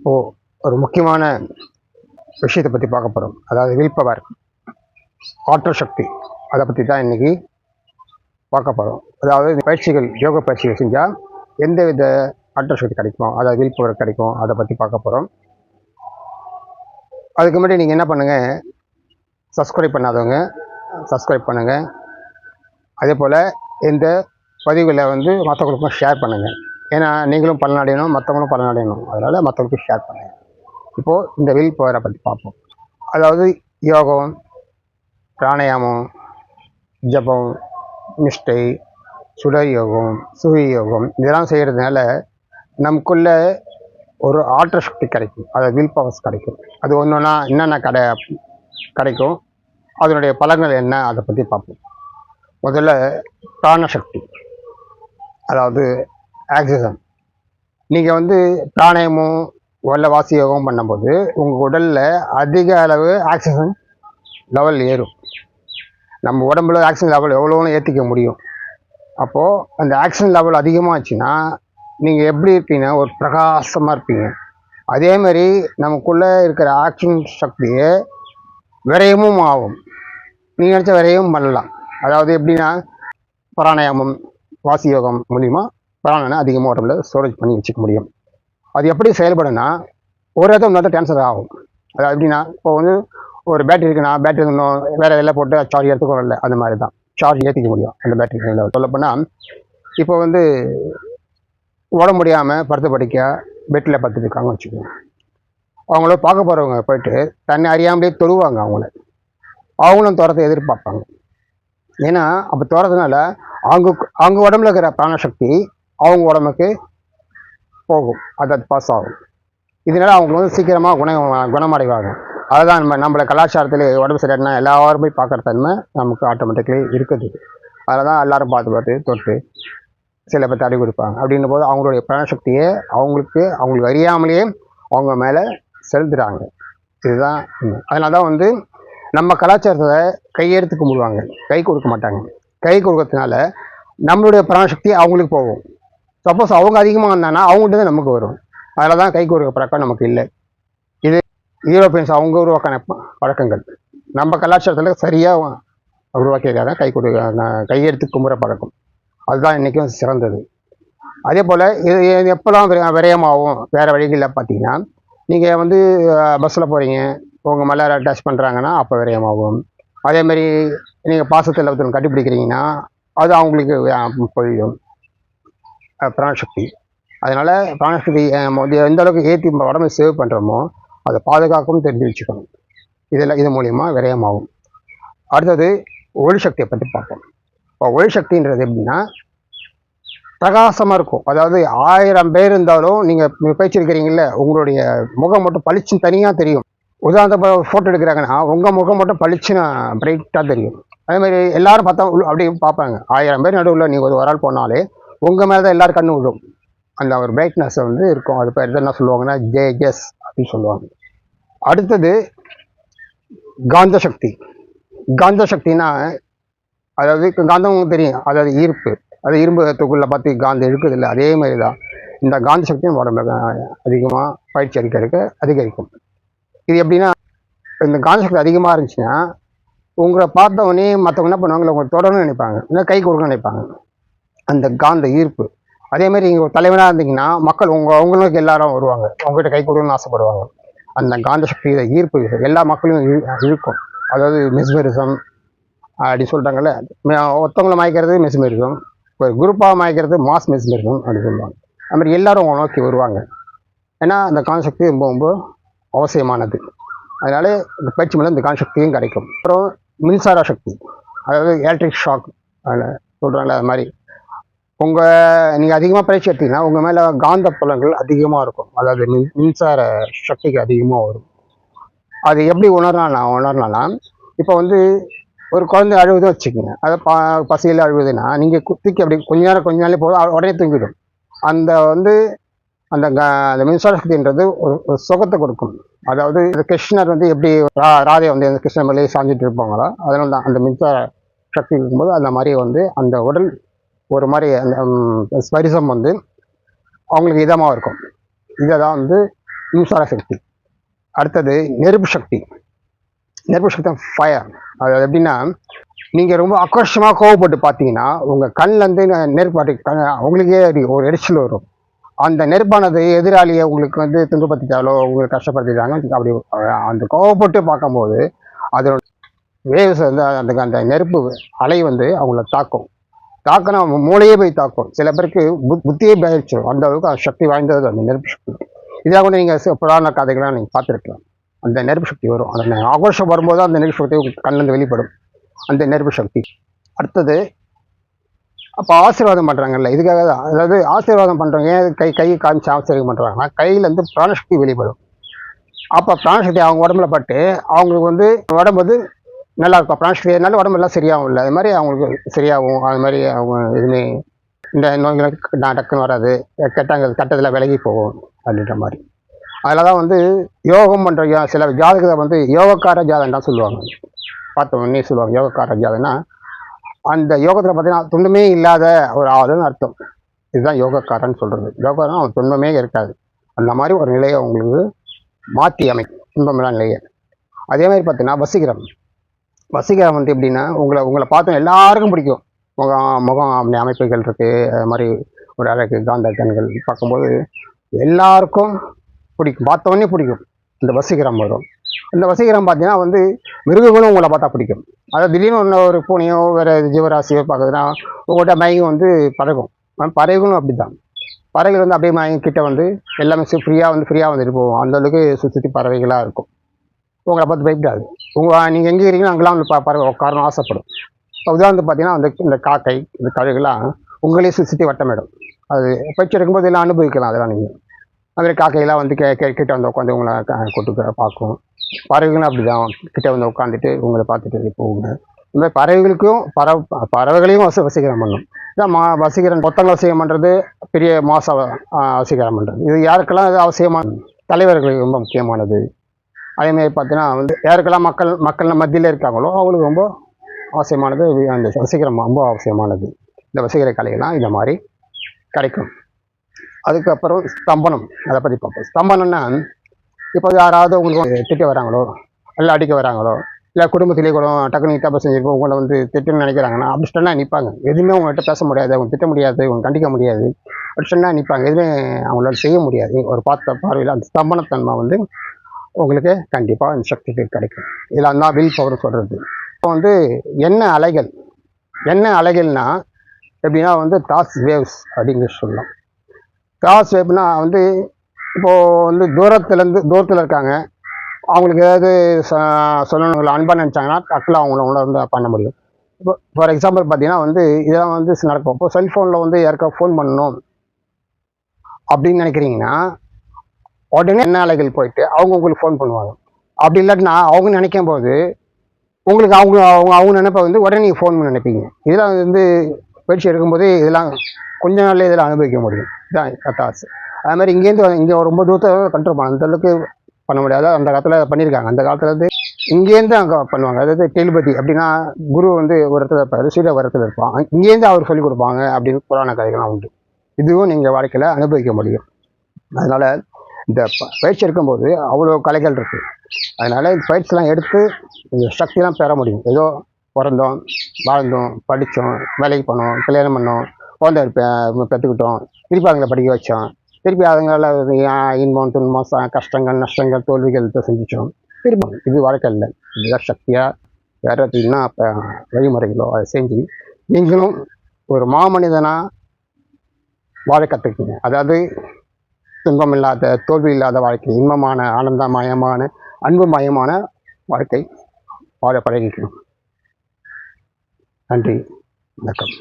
இப்போது ஒரு முக்கியமான விஷயத்தை பற்றி பார்க்க போகிறோம். அதாவது வில் பவர், ஆற்றல் சக்தி. அதை பற்றி தான் இன்றைக்கி பார்க்க போகிறோம். அதாவது இந்த பயிற்சிகள், யோக பயிற்சிகள் செஞ்சால் எந்த வித ஆற்றல் சக்தி கிடைக்கும், அதாவது வில் பவர் கிடைக்கும், அதை பற்றி பார்க்க போகிறோம். அதுக்கு முன்னாடி நீங்கள் என்ன பண்ணுங்கள், சப்ஸ்கிரைப் பண்ணாதவங்க சப்ஸ்கிரைப் பண்ணுங்கள். அதே போல் இந்த பதிவுகளை மற்றவங்களுக்கும் ஷேர் பண்ணுங்கள். ஏன்னா நீங்களும் பலனடையணும், மற்றவங்களும் பலனடையணும். அதனால் மற்றவங்களுக்கும் ஷேர் பண்ணுங்கள். இப்போது இந்த வில் பவரை பற்றி பார்ப்போம். அதாவது யோகம், பிராணாயாமம், ஜபம், நிஷ்டை, சுடர் யோகம், சூரிய யோகம் இதெல்லாம் செய்கிறதுனால நமக்குள்ள ஒரு ஆற்றல் சக்தி கிடைக்கும். அதாவது வில் பவர்ஸ் கிடைக்கும். அது ஒன்று ஒன்றா என்னென்ன கிடைக்கும், அதனுடைய பலன்கள் என்ன, அதை பற்றி பார்ப்போம். முதல்ல பிராணசக்தி, அதாவது ஆக்சிஜன். நீங்கள் பிராணாயாமம் வாசி யோகம் பண்ணும்போது உங்கள் உடலில் அதிக அளவு ஆக்சிஜன் லெவல் ஏறும். நம்ம உடம்புல ஆக்சிஜன் லெவல் எவ்வளோன்னு ஏற்றிக்க முடியும். அப்போது அந்த ஆக்சிஜன் லெவல் அதிகமாகச்சுன்னா நீங்கள் எப்படி இருப்பீங்கன்னா ஒரு பிரகாசமாக இருப்பீங்க. அதேமாதிரி நமக்குள்ளே இருக்கிற ஆக்சிஜன் சக்தியை விரயமும் ஆகும். நீங்கள் நினச்ச விரயமும் பண்ணலாம். அதாவது எப்படின்னா பிராணாயாமம், வாசி யோகம் மூலிமா பிராணனை அதிகமாக உடம்புல ஸ்டோரேஜ் பண்ணி வச்சுக்க முடியும். அது எப்படி செயல்படுன்னா ஒரு இடத்துல இன்னொரு கேன்சர் ஆகும். அதாவது எப்படின்னா இப்போ ஒரு பேட்டரி இருக்குன்னா பேட்டரி இன்னும் வேறு எல்லாம் போட்டு சார்ஜ் எடுத்துக்கணும் இல்லை, அந்த மாதிரி தான் சார்ஜ் ஏற்றிக்க முடியும் அந்த பேட்டரி. சொல்லப்போனால் இப்போ உடம்பு முடியாமல் படுத்து படிக்க பெட்டில் படுத்துட்டு இருக்காங்கன்னு வச்சுக்கோங்க. அவங்கள பார்க்க போகிறவங்க போயிட்டு தன்னை அறியாமலே தொழுவாங்க. அவங்களும் துரத்தை எதிர்பார்ப்பாங்க. ஏன்னா அப்போ துறதுனால அவங்க உடம்புல இருக்கிற பிராணசக்தி அவங்க உடம்புக்கு போகும், அது பாஸ் ஆகும். இதனால அவங்க சீக்கிரமாக குணமடைவாங்க. அதுதான் நம்மளை கலாச்சாரத்தில் உடம்பு சரியானா எல்லாரும் போய் பார்க்குற தன்மை நமக்கு ஆட்டோமேட்டிக்கலி இருக்குது. அதில் தான் எல்லோரும் பார்த்து தொட்டு சில பேர் தடை கொடுப்பாங்க. அப்படின்னும் போது அவங்களுடைய பிராணசக்தியை அவங்களுக்கு அறியாமலேயே அவங்க மேலே செலுத்துகிறாங்க. இதுதான். அதனால தான் நம்ம கலாச்சாரத்தை கையெடுத்து கும்பிடுவாங்க, கை கொடுக்க மாட்டாங்க. கை கொடுக்கறதுனால நம்மளுடைய பிராணசக்தி அவங்களுக்கு போகும். சப்போஸ் அவங்க அதிகமாக இருந்தாங்கன்னா அவங்கள்ட்ட நமக்கு வரும். அதில் தான் கை கொடுக்க பழக்கம் நமக்கு இல்லை. இது யூரோப்பியன்ஸ் அவங்க உருவாக்கின பழக்கங்கள். நம்ம கலாச்சாரத்தில் சரியாக உருவாக்கியிருக்காங்க கையெடுத்து கும்பிட்ற பழக்கம். அதுதான் இன்றைக்கும் சிறந்தது. அதே போல் இது எப்போல்லாம் விரயமாகும் வேறு வழிகளில் பார்த்தீங்கன்னா, நீங்கள் பஸ்ஸில் போகிறீங்க, உங்கள் மேலே டச் பண்ணுறாங்கன்னா அப்போ விரயமாகும். அதேமாதிரி நீங்கள் பாசத்தில் ஒருத்தர் கட்டிப்பிடிக்கிறீங்கன்னா அது அவங்களுக்கு பொழியும் பிராணசக்தி. அதனால் பிராணசக்தி எந்த அளவுக்கு ஏற்றி உடம்பை சேவ் பண்ணுறோமோ அதை பாதுகாக்கவும் தெரிஞ்சு வச்சுக்கணும். இது மூலிமா விரயமாகும். அடுத்தது ஒளி சக்தியை பற்றி பார்ப்போம். இப்போ ஒளி சக்தின்றது எப்படின்னா பிரகாசமாக இருக்கும். அதாவது 1000 பேர் இருந்தாலும் நீங்கள் பேச்சிருக்கிறீங்கள உங்களுடைய முகம் மட்டும் பளிச்சுன்னு தனியாக தெரியும். உதாரணத்தை ஃபோட்டோ எடுக்கிறாங்கன்னா உங்கள் முகம் மட்டும் பளிச்சுன்னு பிரைட்டாக தெரியும். அதேமாதிரி எல்லோரும் பார்த்தா அப்படி பார்ப்பாங்க. 1000 பேர் நடுவில் நீங்கள் ஒரு ஆள் போனாலே உங்கள் மேலே தான் எல்லோரும் கண்ணு விடும். அந்த ஒரு பிரைட்னஸ் இருக்கும். அது பேர் என்ன சொல்லுவாங்கன்னா ஜேஜஸ் அப்படின்னு சொல்லுவாங்க. அடுத்தது காந்த சக்தி. காந்த சக்தினா அதாவது காந்தம் தெரியும், அதாவது ஈர்ப்பு. அது இரும்பு தொகுள்ள பார்த்து காந்தம் இருக்குது இல்லை, அதே மாதிரி தான் இந்த காந்த சக்தியும் உடம்புல அதிகமாக பயிற்சி அதிகரிக்கும். இது எப்படின்னா இந்த காந்த சக்தி அதிகமாக இருந்துச்சுன்னா உங்களை பார்த்தவொடனே மற்றவங்க என்ன பண்ணுவாங்க, உங்களை தொடரணும்னு நினைப்பாங்க, இல்லை கை கொடுக்கணும்னு நினைப்பாங்க. அந்த காந்த ஈர்ப்பு. அதேமாதிரி நீங்கள் ஒரு தலைவனாக இருந்தீங்கன்னா மக்கள் அவங்களுக்கு எல்லாரும் வருவாங்க, உங்கள்கிட்ட கை கொடுக்கணும்னு ஆசைப்படுவாங்க. அந்த காந்த சக்தி ஈர்ப்பு எல்லா மக்களையும் இழுக்கும். அதாவது மெஸ்மரிசம் அப்படி சொல்கிறாங்கல்ல, ஒருத்தவங்களை மயக்கிறது மெஸ்மரிசம், ஒரு குரூப்பாக மயக்கிறது மாஸ் மெஸ்மரிசம் அப்படி சொல்லுவாங்க. அது மாதிரி எல்லோரும் அவங்க நோக்கி வருவாங்க. ஏன்னா அந்த காந்த சக்தி ரொம்ப ரொம்ப அவசியமானது. அதனால இந்த பயிற்சி மேலே இந்த காந்த சக்தியும் கிடைக்கும். அப்புறம் மின்சார சக்தி, அதாவது எலக்ட்ரிக் ஷாக் அதில் சொல்கிறாங்களே, அது மாதிரி நீங்கள் அதிகமாக பயிற்சி எடுத்தீங்கன்னா உங்கள் மேலே காந்த புலங்கள் அதிகமாக இருக்கும். அதாவது மின்சார சக்திக்கு அதிகமாக வரும். அது எப்படி உணரலாம் இப்போ ஒரு குழந்தை அழுவுது வச்சுக்கோங்க, அதை பசியில் அழுவுதுன்னா நீங்கள் தூக்கி அப்படி கொஞ்ச நாளே போதும் உடனே தூங்கிடும். அந்த அந்த மின்சார சக்தின்றது ஒரு சுகத்தை கொடுக்கும். அதாவது கிருஷ்ணர் எப்படி ராதை அந்த கிருஷ்ணர் மேலே சாஞ்சிட்டு இருப்பாங்களோ, அதனால தான் அந்த மின்சார சக்தி இருக்கும்போது அந்த மாதிரி அந்த உடல் ஒரு மாதிரி அந்த ஸ்பரிசம் அவங்களுக்கு இதமாக இருக்கும். இதை தான் மின்சார சக்தி. அடுத்தது நெருப்பு சக்தி. நெருப்பு சக்தி ஃபயர். அது எப்படின்னா, நீங்கள் ரொம்ப ஆக்ரோஷமாக கோவப்பட்டு பார்த்தீங்கன்னா உங்கள் கண்ணிலேருந்து நெருப்பாட்டு உங்களுக்கே ஒரு எரிச்சல் வரும். அந்த நெருப்பானது எதிராளியை உங்களுக்கு வந்து துன்பப்படுத்திட்டாலோ உங்களுக்கு கஷ்டப்படுத்திட்டாங்க அப்படி அந்த கோவப்பட்டு பார்க்கும்போது அதோட வேவ்ஸ் வந்து அந்த அந்த நெருப்பு அலை வந்து அவங்கள தாக்கும். தாக்கினா மூளையே போய் தாக்கும். சில பேருக்கு புத்தியே பாதிச்சிடும். அந்த அளவுக்கு சக்தி வாய்ந்தது அந்த நெருப்பு சக்தி. இதாக கூட நீங்கள் புராண கதைகள்லாம் நீங்கள் பார்த்துருக்கலாம். அந்த நெருப்பு சக்தி வரும். அந்த ஆகோஷம் வரும்போது அந்த நெருப்பு சக்தி கண்ணிலேருந்து வெளிப்படும், அந்த நெருப்பு சக்தி. அடுத்தது அப்போ ஆசீர்வாதம் பண்ணுறாங்கல்ல, இதுக்காக தான். அதாவது ஆசீர்வாதம் பண்ணுறவங்க ஏன் கை காமிச்சு ஆசீர்வாதம் பண்ணுறாங்கன்னா, கையிலேருந்து பிராணசக்தி வெளிப்படும். அப்போ பிராணசக்தி அவங்க உடம்புல பட்டு அவங்களுக்கு வந்து உடம்பு வந்து நல்லா இருக்கும். பிராணசக்தி என்னால உடம்பெல்லாம் சரியாகும் இல்லை, அது மாதிரி அவங்களுக்கு சரியாகும். அது மாதிரி அவங்க எதுவுமே இந்த நோய்களுக்கு டக்குன்னு வராது, கட்டத்தில் விலகி போகும் அப்படின்ற மாதிரி. அதில் தான் வந்து யோகம் பண்ணுற சில ஜாதகத்தை வந்து யோகக்கார ஜாதகம் தான் சொல்லுவாங்க. பார்த்த உடனே சொல்லுவாங்க யோகக்கார ஜாதகம்னா அந்த யோகத்தில் பார்த்தீங்கன்னா துன்பமே இல்லாத ஒரு ஆளுன்னு அர்த்தம். இதுதான் யோகக்காரன்னு சொல்கிறது. யோகாரம் அவன் துன்பமே இருக்காது, அந்த மாதிரி ஒரு நிலையை அவங்களுக்கு மாற்றி அமைக்கும், துன்பமில்லா நிலையை. அதே மாதிரி பார்த்தீங்கன்னா வசீகரம். வசீகரம் வந்து எப்படின்னா உங்களை பார்த்தா எல்லாருக்கும் பிடிக்கும். முகம் அப்படி அமைப்புகள் இருக்குது, அது மாதிரி ஒரு அழகு காந்த கண்கள் பார்க்கும்போது எல்லாருக்கும் பிடிக்கும், பார்த்தவொடனே பிடிக்கும். இந்த வசீகரம் வரும். இந்த வசீகரம் பார்த்தீங்கன்னா வந்து மிருகங்களும் உங்களை பார்த்தா பிடிக்கும். அதாவது திடீர்னு ஒரு பூனையோ வேறு ஜீவராசியோ பார்க்குதுன்னா உங்கள்கிட்ட மயக்கம் வந்து பறக்கும். பறவைகளும் அப்படி தான். பறவைகள் வந்து அப்படியே மயக்கம் கிட்ட வந்து எல்லாமே ஃப்ரீயாக வந்துட்டு போவோம். அந்தளவுக்கு சுற்றி பறவைகளாக இருக்கும். உங்களை பார்த்து பயப்படாது. நீங்கள் எங்கே இருக்கீங்களோ அங்கெல்லாம் வந்து பறவை உட்காரணும் ஆசைப்படும். உதாரணத்துக்கு பார்த்தீங்கன்னா இந்த காக்கை இந்த கழுகுலாம் உங்களே சுற்றி வட்டமிடும். அது பயிற்சி எடுக்கும்போது எல்லாம் அனுபவிக்கலாம். அதெல்லாம் நீங்கள் அதுமாதிரி காக்கையெல்லாம் வந்து கிட்ட வந்து உட்காந்து உங்களை கொட்டு பார்க்கும். பறவைகளும் அப்படி தான், கிட்ட வந்து உட்காந்துட்டு உங்களை பார்த்துட்டு போகுங்க. இந்த மாதிரி பறவைகளுக்கும் பறவைகளையும் வசீகரம் பண்ணும். இதான் வசீகரம். ஒத்தங்களை வசீகரம் பண்ணுறது, பெரிய மாச வசீகரம் பண்ணுறது, இது யாருக்கெல்லாம் இது அவசியமான தலைவர்களுக்கு ரொம்ப முக்கியமானது. அதேமாதிரி பார்த்தீங்கன்னா வந்து யாருக்கெல்லாம் மக்கள் மத்தியில் இருக்காங்களோ அவங்களுக்கு ரொம்ப அவசியமானது அந்த வசீகரம் ரொம்ப அவசியமானது. இந்த வசீகர கலைகள்லாம் இந்த மாதிரி கிடைக்கும். அதுக்கப்புறம் ஸ்தம்பனம், அதை பற்றி பார்ப்போம். ஸ்தம்பனம்னா இப்போ யாராவது உங்களுக்கு திட்ட வராங்களோ இல்லை அடிக்க வராங்களோ இல்லை குடும்பத்திலே கூட டக்குனு தப்பு செஞ்சுருப்போம் உங்களை வந்து திட்டுன்னு நினைக்கிறாங்கன்னா அப்படி சொன்னால் நிற்பாங்க. எதுவுமே உங்கள்கிட்ட பேச முடியாது, அவங்க திட்ட முடியாது, அவங்க கண்டிக்க முடியாது, அப்படி சொன்னால் நிற்பாங்க. எதுவுமே அவங்களால செய்ய முடியாது. ஒரு பார்த்த பார்வையில் அந்த ஸ்தம்பனத்தன்மை வந்து உங்களுக்கு கண்டிப்பாக இந்த சக்தி கிடைக்கும். இதில் தான் வில் பவர் சொல்கிறது. இப்போ வந்து என்ன அலைகள்னா எப்படின்னா வந்து தாஸ் வேவ்ஸ் அப்படின்னு சொல்லலாம். தாஸ் வேவ்னா வந்து இப்போது வந்து தூரத்தில் இருக்காங்க, அவங்களுக்கு ஏதாவது சொல்லணும் அன்பாக நினச்சாங்கன்னா டக்குல அவங்கள வந்து பண்ண முடியும். இப்போ ஃபார் எக்ஸாம்பிள் பார்த்தீங்கன்னா வந்து இதெல்லாம் வந்து நடக்கும். இப்போ செல்ஃபோனில் வந்து யாருக்கா ஃபோன் பண்ணணும் அப்படின்னு நினைக்கிறீங்கன்னா உடனே என்ன அலைகள் போயிட்டு உங்களுக்கு ஃபோன் பண்ணுவாங்க. அப்படி இல்லாட்டினா அவங்க நினைக்கும் போது உங்களுக்கு அவங்க நினைப்ப வந்து உடனே நீங்கள் ஃபோன் பண்ணி நினைப்பீங்க. இதெல்லாம் வந்து பயிற்சி எடுக்கும்போது இதெல்லாம் கொஞ்ச நாள்லேயே இதெல்லாம் அனுபவிக்க முடியும். இதுதான் கத்தாஸ். அது மாதிரி இங்கே ரொம்ப தூரத்தை கண்ட்ரோல் பண்ண அந்தளவுக்கு பண்ண முடியாது. அந்த காலத்தில் பண்ணியிருக்காங்க. அந்த காலத்தில் வந்து இங்கேருந்து அங்கே பண்ணுவாங்க. அதாவது டெலிபதி அப்படின்னா குரு வந்து ஒரு இடத்துல இருப்பார், சூரிய ஒரு இடத்துல இருப்பான், இங்கேருந்து அவர் சொல்லிக் கொடுப்பாங்க அப்படின்னு புராண கதைகள்லாம் உண்டு. இதுவும் நீங்கள் வாழ்க்கையில் அனுபவிக்க முடியும். அதனால் இந்த பயிற்சி எடுக்கும்போது அவ்வளோ கலைகள் இருக்குது. அதனால் இந்த பயிற்சிலாம் எடுத்து இந்த சக்திலாம் பெற முடியும். ஏதோ பிறந்தோம், வாழ்ந்தோம், படித்தோம், வேலைக்கு போனோம், கல்யாணம் பண்ணோம், குழந்தை பெற்றுக்கிட்டோம், திருப்பி அவங்கள படிக்க வச்சோம், திருப்பி அதுங்கள இன்பம் துன்பம் கஷ்டங்கள் நஷ்டங்கள் தோல்விகள் செஞ்சிச்சோம், திருப்பி இது வாழ்க்கை இல்லை. இதுதான் சக்தியாக வேறு என்ன இப்போ வழிமுறைகளோ அதை செஞ்சு நீங்களும் ஒரு மாமனிதனாக வாழ கற்றுக்குங்க. அதாவது துன்பம் இல்லாத தோல்வி இல்லாத வாழ்க்கை, இன்பமான ஆனந்தமயமான அன்புமயமான வாழ்க்கை வாழ பழகிக்கணும். நன்றி, வணக்கம்.